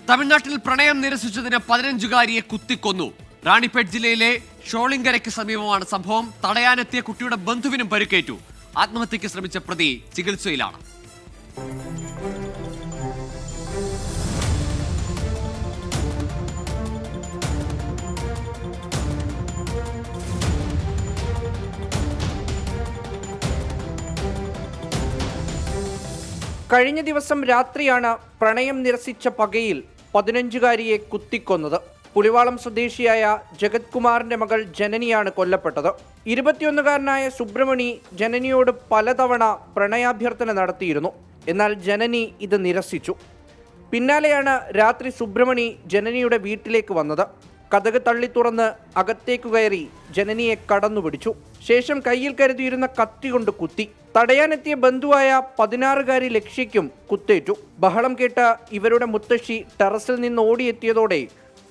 തമിഴ്നാട്ടിൽ പ്രണയം നിരസിച്ചതിന് 15-കാരിയെ കുത്തിക്കൊന്നു. റാണിപേട്ട് ജില്ലയിലെ ഷോളിങ്കരയ്ക്ക് സമീപമാണ് സംഭവം. തടയാനെത്തിയ കുട്ടിയുടെ ബന്ധുവിനും പരിക്കേറ്റു. ആത്മഹത്യയ്ക്ക് ശ്രമിച്ച പ്രതി ചികിത്സയിലാണ്. കഴിഞ്ഞ ദിവസം രാത്രിയാണ് പ്രണയം നിരസിച്ച പകയിൽ 15-കാരിയെ കുത്തിക്കൊന്നത്. പുലിവാളം സ്വദേശിയായ ജഗത് കുമാറിന്റെ മകൾ ജനനിയാണ് കൊല്ലപ്പെട്ടത്. 21-കാരനായ സുബ്രഹ്മണി ജനനിയോട് പലതവണ പ്രണയാഭ്യർത്ഥന നടത്തിയിരുന്നു. എന്നാൽ ജനനി ഇത് നിരസിച്ചു. പിന്നാലെയാണ് രാത്രി സുബ്രഹ്മണി ജനനിയുടെ വീട്ടിലേക്ക് വന്നത്. കതക് തള്ളി തുറന്ന് അകത്തേക്കു കയറി ജനനിയെ കടന്നുപിടിച്ചു. ശേഷം കയ്യിൽ കരുതിയിരുന്ന കത്തി കൊണ്ട് കുത്തി. തടയാനെത്തിയ ബന്ധുവായ 16-കാരി ലക്ഷ്യയ്ക്കും കുത്തേറ്റു. ബഹളം കേട്ട ഇവരുടെ മുത്തശ്ശി ടെറസിൽ നിന്ന് ഓടിയെത്തിയതോടെ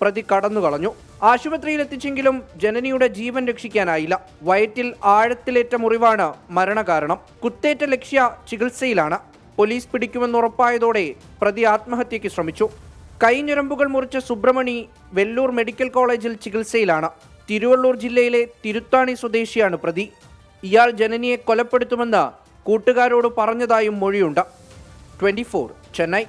പ്രതി കടന്നുകളഞ്ഞു. ആശുപത്രിയിലെത്തിച്ചെങ്കിലും ജനനിയുടെ ജീവൻ രക്ഷിക്കാനായില്ല. വയറ്റിൽ ആഴത്തിലേറ്റ മുറിവാണ് മരണകാരണം. കുത്തേറ്റ ലക്ഷ്യ ചികിത്സയിലാണ്. പോലീസ് പിടിക്കുമെന്നുറപ്പായതോടെ പ്രതി ആത്മഹത്യയ്ക്ക് ശ്രമിച്ചു. കൈഞ്ഞരമ്പുകൾ മുറിച്ച സുബ്രഹ്മണി വെല്ലൂർ മെഡിക്കൽ കോളേജിൽ ചികിത്സയിലാണ്. തിരുവള്ളൂർ ജില്ലയിലെ തിരുത്താണി സ്വദേശിയാണ് പ്രതി. ഇയാൾ ജനനിയെ കൊലപ്പെടുത്തുമെന്ന് കൂട്ടുകാരോട് പറഞ്ഞതായും മൊഴിയുണ്ട്. 24 ചെന്നൈ.